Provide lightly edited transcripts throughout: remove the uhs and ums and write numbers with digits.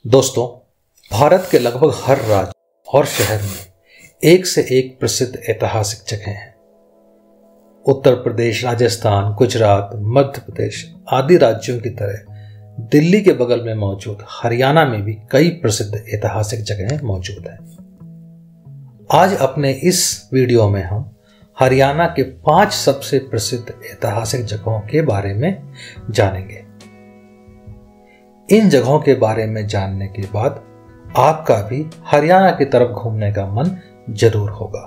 दोस्तों, भारत के लगभग हर राज्य और शहर में एक से एक प्रसिद्ध ऐतिहासिक जगह हैं। उत्तर प्रदेश, राजस्थान, गुजरात, मध्य प्रदेश आदि राज्यों की तरह दिल्ली के बगल में मौजूद हरियाणा में भी कई प्रसिद्ध ऐतिहासिक जगहें मौजूद हैं। आज अपने इस वीडियो में हम हरियाणा के 5 सबसे प्रसिद्ध ऐतिहासिक जगहों के बारे में जानेंगे। इन जगहों के बारे में जानने के बाद आपका भी हरियाणा की तरफ घूमने का मन जरूर होगा।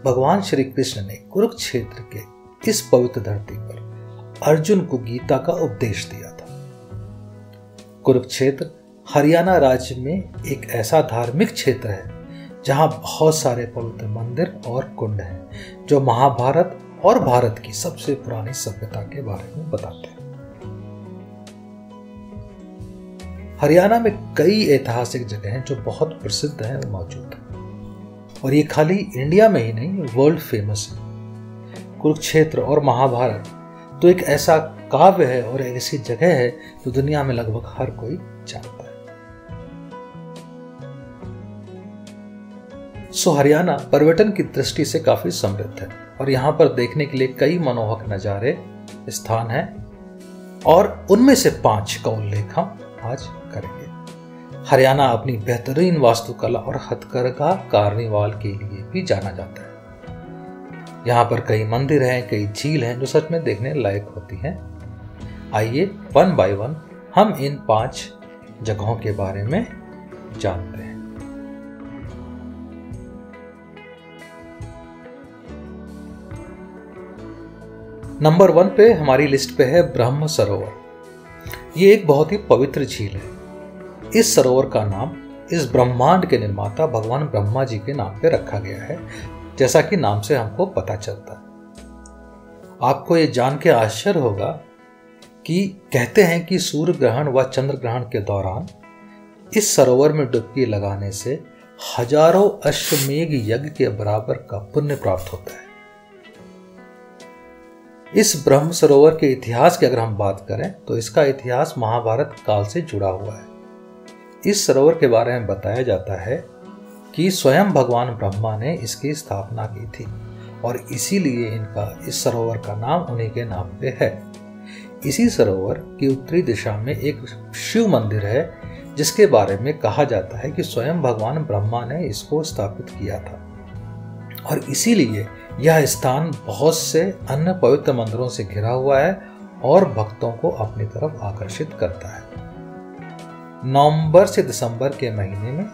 भगवान श्री कृष्ण ने कुरुक्षेत्र के इस पवित्र धरती पर अर्जुन को गीता का उपदेश दिया था। कुरुक्षेत्र हरियाणा राज्य में एक ऐसा धार्मिक क्षेत्र है जहां बहुत सारे पवित्र मंदिर और कुंड हैं जो महाभारत और भारत की सबसे पुरानी सभ्यता के बारे में बताते हैं। हरियाणा में कई ऐतिहासिक जगह हैं जो बहुत प्रसिद्ध हैं और मौजूद हैं, और ये खाली इंडिया में ही नहीं वर्ल्ड फेमस है। कुरुक्षेत्र और महाभारत तो एक ऐसा काव्य है और एक ऐसी जगह है जो दुनिया में लगभग हर कोई जानता है। हरियाणा पर्यटन की दृष्टि से काफी समृद्ध है और यहाँ पर देखने के लिए कई मनोहक नज़ारे स्थान हैं, और उनमें से 5 का उल्लेख हम आज करेंगे। हरियाणा अपनी बेहतरीन वास्तुकला और हथकरघा कार्निवाल के लिए भी जाना जाता है। यहाँ पर कई मंदिर हैं, कई झील हैं जो सच में देखने लायक होती हैं। आइए वन बाय वन हम इन 5 जगहों के बारे में जानते हैं। नंबर 1 पे हमारी लिस्ट पे है ब्रह्म सरोवर। ये एक बहुत ही पवित्र झील है। इस सरोवर का नाम इस ब्रह्मांड के निर्माता भगवान ब्रह्मा जी के नाम पे रखा गया है, जैसा कि नाम से हमको पता चलता है। आपको ये जान के आश्चर्य होगा कि कहते हैं कि सूर्य ग्रहण व चंद्र ग्रहण के दौरान इस सरोवर में डुबकी लगाने से हजारों अश्वमेघ यज्ञ के बराबर का पुण्य प्राप्त होता है। इस ब्रह्म सरोवर के इतिहास की अगर हम बात करें तो इसका इतिहास महाभारत काल से जुड़ा हुआ है। इस सरोवर के बारे में बताया जाता है कि स्वयं भगवान ब्रह्मा ने इसकी स्थापना की थी और इसीलिए इस सरोवर का नाम उन्हीं के नाम पे है। इसी सरोवर की उत्तरी दिशा में एक शिव मंदिर है जिसके बारे में कहा जाता है कि स्वयं भगवान ब्रह्मा ने इसको स्थापित किया था, और इसीलिए यह स्थान बहुत से अन्य पवित्र मंदिरों से घिरा हुआ है और भक्तों को अपनी तरफ आकर्षित करता है। नवंबर से दिसंबर के महीने में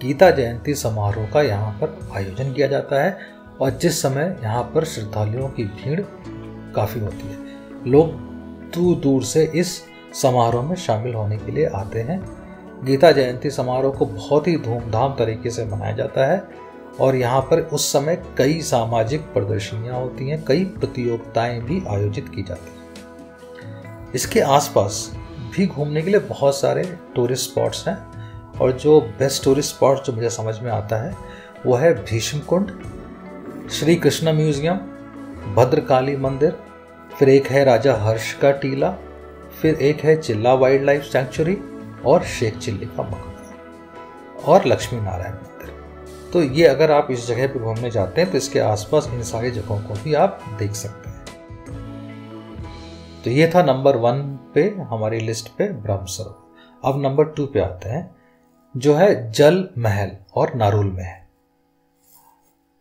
गीता जयंती समारोह का यहाँ पर आयोजन किया जाता है, और जिस समय यहाँ पर श्रद्धालुओं की भीड़ काफ़ी होती है। लोग दूर दूर से इस समारोह में शामिल होने के लिए आते हैं। गीता जयंती समारोह को बहुत ही धूमधाम तरीके से मनाया जाता है, और यहाँ पर उस समय कई सामाजिक प्रदर्शनियाँ होती हैं, कई प्रतियोगिताएं भी आयोजित की जाती हैं। इसके आसपास भी घूमने के लिए बहुत सारे टूरिस्ट स्पॉट्स हैं, और जो बेस्ट टूरिस्ट स्पॉट जो मुझे समझ में आता है वो है भीष्म कुंड, श्री कृष्ण म्यूजियम, भद्रकाली मंदिर, फिर एक है राजा हर्ष का टीला, फिर एक है चिल्ला वाइल्ड लाइफ सेंचुरी, और शेख चिल्ली का मकबरा, और लक्ष्मी नारायण मंदिर। तो ये अगर आप इस जगह पे घूमने जाते हैं तो इसके आसपास इन सारी जगहों को भी आप देख सकते हैं। तो ये था नंबर 1 पे हमारी लिस्ट पे ब्रह्म सरोवर। अब नंबर 2 पे आते हैं जो है जल महल और नारुल महल।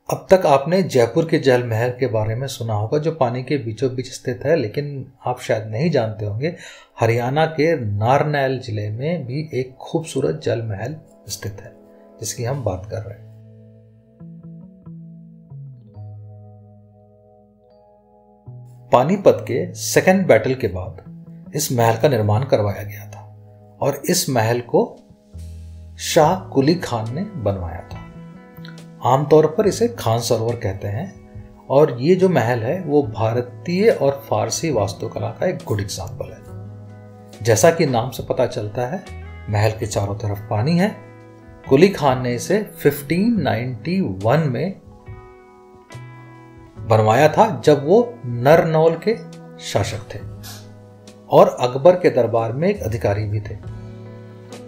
अब तक आपने जयपुर के जल महल के बारे में सुना होगा जो पानी के बीचों बीच स्थित है, लेकिन आप शायद नहीं जानते होंगे हरियाणा के नारनौल जिले में भी एक खूबसूरत जल महल स्थित है जिसकी हम बात कर रहे हैं। पानीपत के सेकेंड बैटल के बाद इस महल का निर्माण करवाया गया था, और इस महल को शाह कुली खान ने बनवाया था। आमतौर पर इसे खान सरोवर कहते हैं, और ये जो महल है वो भारतीय और फारसी वास्तुकला का एक गुड एग्जाम्पल है। जैसा कि नाम से पता चलता है महल के चारों तरफ पानी है। कुली खान ने इसे 1591 में बनवाया था जब वो नरनौल के शासक थे। और अकबर के दरबार में एक अधिकारी भी थे।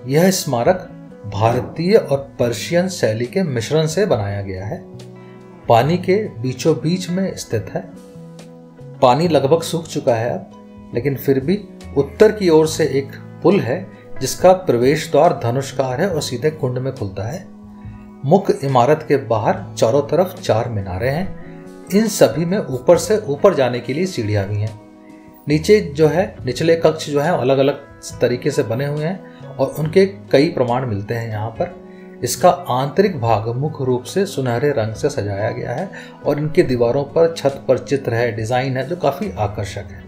यह स्मारक भारतीय और पर्शियन शैली के मिश्रण से बनाया गया है। पानी के बीचों बीच में स्थित है। पानी लगभग सूख चुका है अब, लेकिन फिर भी उत्तर की ओर से एक पुल है जिसका प्रवेश द्वार धनुषकार है और सीधे कुंड में खुलता है। मुख्य इमारत के बाहर चारों तरफ 4 मीनारें हैं। इन सभी में ऊपर से ऊपर जाने के लिए सीढ़ियां भी हैं। नीचे जो है निचले कक्ष जो है अलग अलग तरीके से बने हुए हैं और उनके कई प्रमाण मिलते हैं यहाँ पर। इसका आंतरिक भाग मुख्य रूप से सुनहरे रंग से सजाया गया है और इनकी दीवारों पर छत पर चित्र है, डिजाइन है जो काफी आकर्षक है।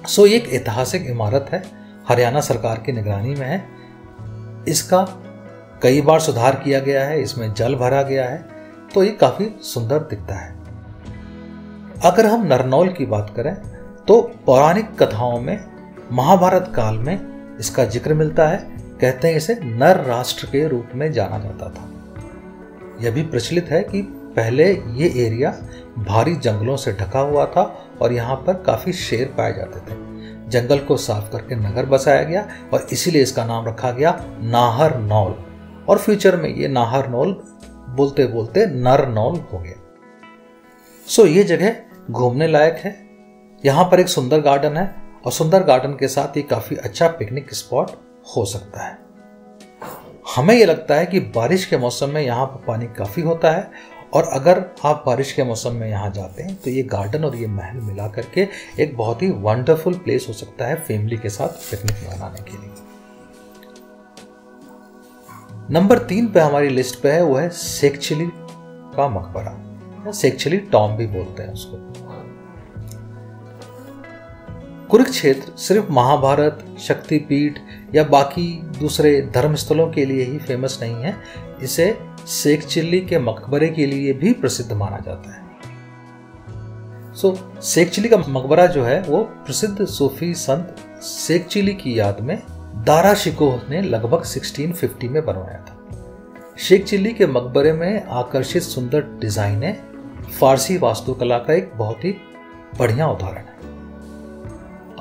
सो ये एक ऐतिहासिक इमारत है, हरियाणा सरकार की निगरानी में है। इसका कई बार सुधार किया गया है, इसमें जल भरा गया है, तो ये काफी सुंदर दिखता है। अगर हम नरनौल की बात करें तो पौराणिक कथाओं में महाभारत काल में इसका जिक्र मिलता है। कहते हैं इसे नर राष्ट्र के रूप में जाना जाता था। यह भी प्रचलित है कि पहले ये एरिया भारी जंगलों से ढका हुआ था और यहाँ पर काफी शेर पाए जाते थे। जंगल को साफ करके नगर बसाया गया और इसीलिए इसका नाम रखा गया नाहरनौल, और फ्यूचर में ये नाहरनौल बोलते बोलते नरनौल हो गया। सो ये जगह घूमने लायक है। यहाँ पर एक सुंदर गार्डन है और सुंदर गार्डन के साथ ये काफी अच्छा पिकनिक स्पॉट हो सकता है। हमें यह लगता है कि बारिश के मौसम में यहाँ पर पानी काफी होता है और अगर आप बारिश के मौसम में यहाँ जाते हैं तो ये गार्डन और ये महल मिला करके एक बहुत ही वंडरफुल प्लेस हो सकता है फैमिली के साथ पिकनिक मनाने के लिए। नंबर 3 पे हमारी लिस्ट पे है वो है शेखचिली का मकबरा, या शेखचिली टॉम भी बोलते हैं उसको। कुरुक्षेत्र सिर्फ महाभारत, शक्तिपीठ या बाकी दूसरे धर्मस्थलों के लिए ही फेमस नहीं है, इसे शेखचिली के मकबरे के लिए भी प्रसिद्ध माना जाता है। शेखचिली का मकबरा जो है वो प्रसिद्ध सूफी संत शेखचिली की याद में दारा शिकोह ने लगभग 1650 में बनवाया था। शेखचिली के मकबरे में आकर्षित सुंदर डिजाइनें फारसी वास्तुकला का एक बहुत ही बढ़िया उदाहरण है।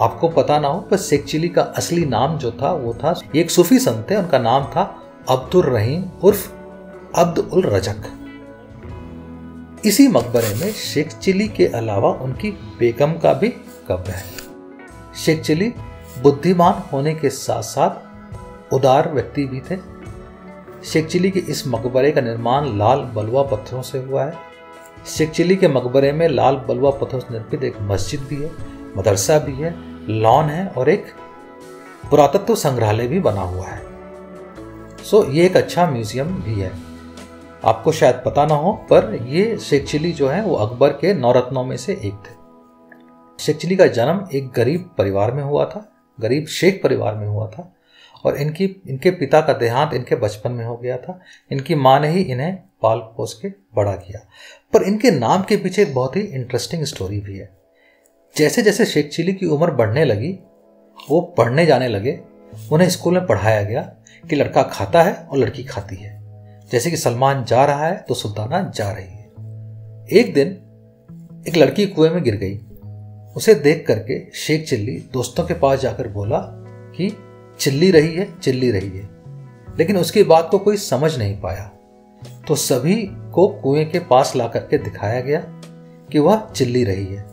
आपको पता ना हो पर शेखचिली का असली नाम जो था वो था, एक सूफी संत थे, उनका नाम था अब्दुल रहीम उर्फ अब्द उल रजक। इसी मकबरे में शेखचिली के अलावा उनकी बेगम का भी कब्र है। शेखचिली बुद्धिमान होने के साथ साथ उदार व्यक्ति भी थे। शेखचिली के इस मकबरे का निर्माण लाल बलुआ पत्थरों से हुआ है। शेखचिली के मकबरे में लाल बलुआ पत्थरों से निर्मित एक मस्जिद भी है, मदरसा भी है, लॉन है और एक पुरातत्व संग्रहालय भी बना हुआ है। ये एक अच्छा म्यूजियम भी है। आपको शायद पता ना हो पर ये शेखचिली जो है वो अकबर के 9 रत्नों में से एक थे। शेखचिली का जन्म एक गरीब परिवार में हुआ था, गरीब शेख परिवार में हुआ था और इनके पिता का देहांत इनके बचपन में हो गया था। इनकी माँ ने ही इन्हें पाल पोस के बड़ा किया। पर इनके नाम के पीछे एक बहुत ही इंटरेस्टिंग स्टोरी भी है। जैसे जैसे शेखचिली की उम्र बढ़ने लगी, वो पढ़ने जाने लगे, उन्हें स्कूल में पढ़ाया गया कि लड़का खाता है और लड़की खाती है। जैसे कि सलमान जा रहा है तो सुल्ताना जा रही है। एक दिन एक लड़की कुएं में गिर गई। उसे देख करके शेखचिली दोस्तों के पास जाकर बोला कि चिल्ली रही है, चिल्ली रही है, लेकिन उसकी बात को कोई समझ नहीं पाया। तो सभी को कुएं के पास ला करके दिखाया गया कि वह चिल्ली रही है।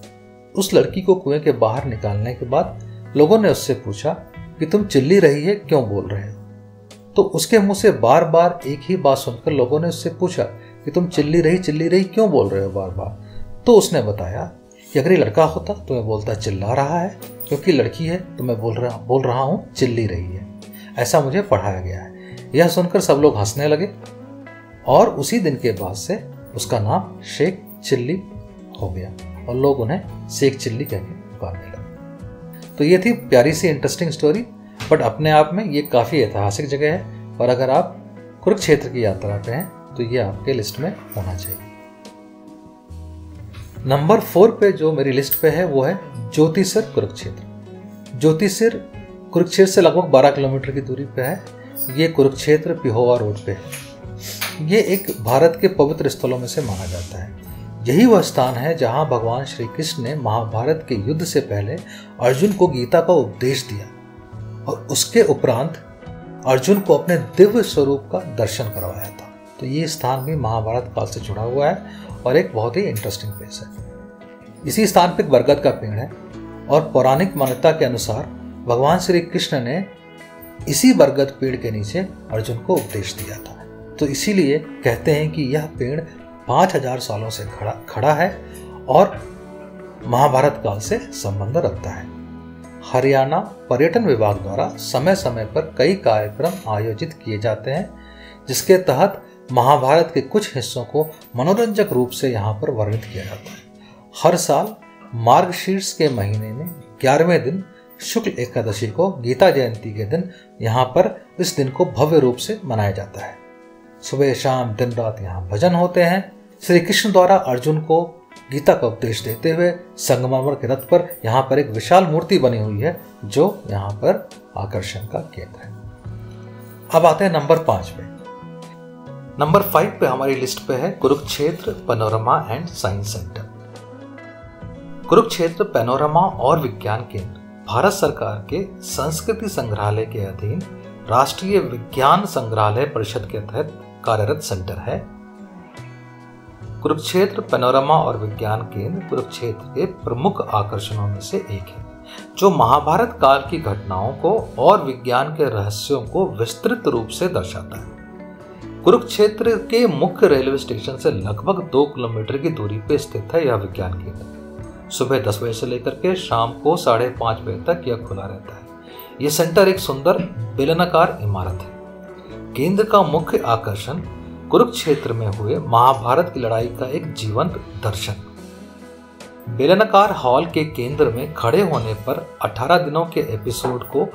उस लड़की को कुएं के बाहर निकालने के बाद लोगों ने उससे पूछा कि तुम चिल्ली रही है क्यों बोल रहे हो। तो उसके मुंह से बार बार एक ही बात सुनकर लोगों ने उससे पूछा कि तुम चिल्ली रही क्यों बोल रहे हो बार बार। तो उसने बताया कि अगर ये लड़का होता तो मैं बोलता चिल्ला रहा है, क्योंकि लड़की है तो मैं बोल रहा हूँ चिल्ली रही है। ऐसा मुझे पढ़ाया गया है। यह सुनकर सब लोग हंसने लगे और उसी दिन के बाद से उसका नाम शेखचिली हो गया और लोग उन्हें शेखचिली कहकर पुकारने लगे। तो ये थी प्यारी सी इंटरेस्टिंग स्टोरी, बट अपने आप में ये काफ़ी ऐतिहासिक जगह है और अगर आप कुरुक्षेत्र की यात्रा पे हैं तो ये आपके लिस्ट में होना चाहिए। नंबर 4 पे जो मेरी लिस्ट पे है वो है ज्योतिसर कुरुक्षेत्र। ज्योतिसर कुरुक्षेत्र से लगभग 12 किलोमीटर की दूरी पे है। ये कुरुक्षेत्र पिहोवा रोड पे है। ये एक भारत के पवित्र स्थलों में से माना जाता है। यही वह स्थान है जहां भगवान श्री कृष्ण ने महाभारत के युद्ध से पहले अर्जुन को गीता का उपदेश दिया और उसके उपरांत अर्जुन को अपने दिव्य स्वरूप का दर्शन करवाया था। तो ये स्थान भी महाभारत काल से जुड़ा हुआ है और एक बहुत ही इंटरेस्टिंग प्लेस है। इसी स्थान पर एक बरगद का पेड़ है और पौराणिक मान्यता के अनुसार भगवान श्री कृष्ण ने इसी बरगद पेड़ के नीचे अर्जुन को उपदेश दिया था। तो इसीलिए कहते हैं कि यह पेड़ 5000 सालों से खड़ा है और महाभारत काल से संबंध रखता है। हरियाणा पर्यटन विभाग द्वारा समय समय पर कई कार्यक्रम आयोजित किए जाते हैं, जिसके तहत महाभारत के कुछ हिस्सों को मनोरंजक रूप से यहाँ पर वर्णित किया जाता है। हर साल मार्गशीर्ष के महीने में 11वें दिन शुक्ल एकादशी को गीता जयंती के दिन यहाँ पर इस दिन को भव्य रूप से मनाया जाता है। सुबह शाम दिन रात यहाँ भजन होते हैं। श्री कृष्ण द्वारा अर्जुन को गीता का उपदेश देते हुए संगमरमर के रथ पर यहाँ पर एक विशाल मूर्ति बनी हुई है जो यहाँ पर आकर्षण का केंद्र है। अब आते हैं नंबर 5 पे। नंबर 5 पे हमारी लिस्ट पे है Kurukshetra panorama and science centre. Kurukshetra panorama और विज्ञान केंद्र भारत सरकार के संस्कृति संग्रहालय के अधीन राष्ट्रीय विज्ञान संग्रहालय परिषद के तहत कार्यरत सेंटर है। कुरुक्षेत्र पैनोरमा और विज्ञान केंद्र कुरुक्षेत्र के प्रमुख आकर्षणों में से एक है, जो महाभारत काल की घटनाओं को और विज्ञान के रहस्यों को विस्तृत रूप से दर्शाता है। कुरुक्षेत्र के मुख्य रेलवे स्टेशन से लगभग 2 किलोमीटर की दूरी पर स्थित है यह विज्ञान केंद्र। सुबह 10 बजे से लेकर के शाम को 5:30 बजे तक यह खुला रहता है। यह सेंटर एक सुंदर बेलनाकार इमारत है। केंद्र का मुख्य आकर्षण कुरुक्षेत्र में हुए महाभारत की लड़ाई का एक जीवंत दर्शन। बेलनाकार हॉल के केंद्र में खड़े होने पर 18 दिनों के एपिसोड को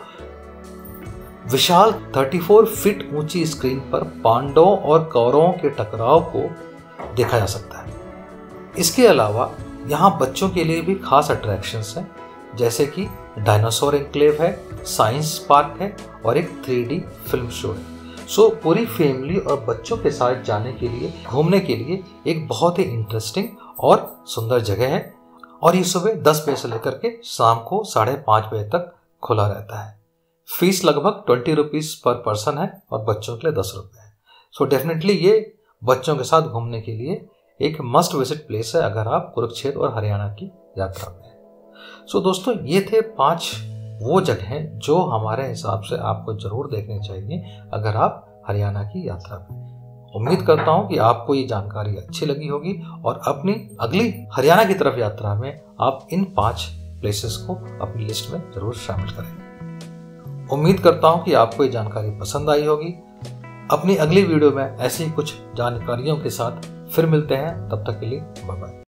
विशाल 34 फीट ऊंची स्क्रीन पर पांडवों और कौरवों के टकराव को देखा जा सकता है। इसके अलावा यहाँ बच्चों के लिए भी खास अट्रैक्शंस हैं, जैसे कि डायनासोर एन्क्लेव है, साइंस पार्क है और एक 3D फिल्म शो है। सो पूरी फैमिली और बच्चों के साथ जाने के लिए, घूमने के लिए एक बहुत ही इंटरेस्टिंग और सुंदर जगह है और ये सुबह 10 बजे से लेकर के शाम को 5:30 बजे तक खुला रहता है। फीस लगभग 20 रुपीज़ पर पर्सन है और बच्चों के लिए 10 रुपये है। सो डेफिनेटली ये बच्चों के साथ घूमने के लिए एक मस्ट विजिट प्लेस है अगर आप कुरुक्षेत्र और हरियाणा की यात्रा में हैं। सो दोस्तों, ये थे 5 वो जगहें जो हमारे हिसाब से आपको जरूर देखनी चाहिए अगर आप हरियाणा की यात्रा में। उम्मीद करता हूँ कि आपको ये जानकारी अच्छी लगी होगी और अपनी अगली हरियाणा की तरफ यात्रा में आप इन 5 प्लेसेस को अपनी लिस्ट में जरूर शामिल करें। उम्मीद करता हूँ कि आपको ये जानकारी पसंद आई होगी। अपनी अगली वीडियो में ऐसी कुछ जानकारियों के साथ फिर मिलते हैं। तब तक के लिए बाय बाय।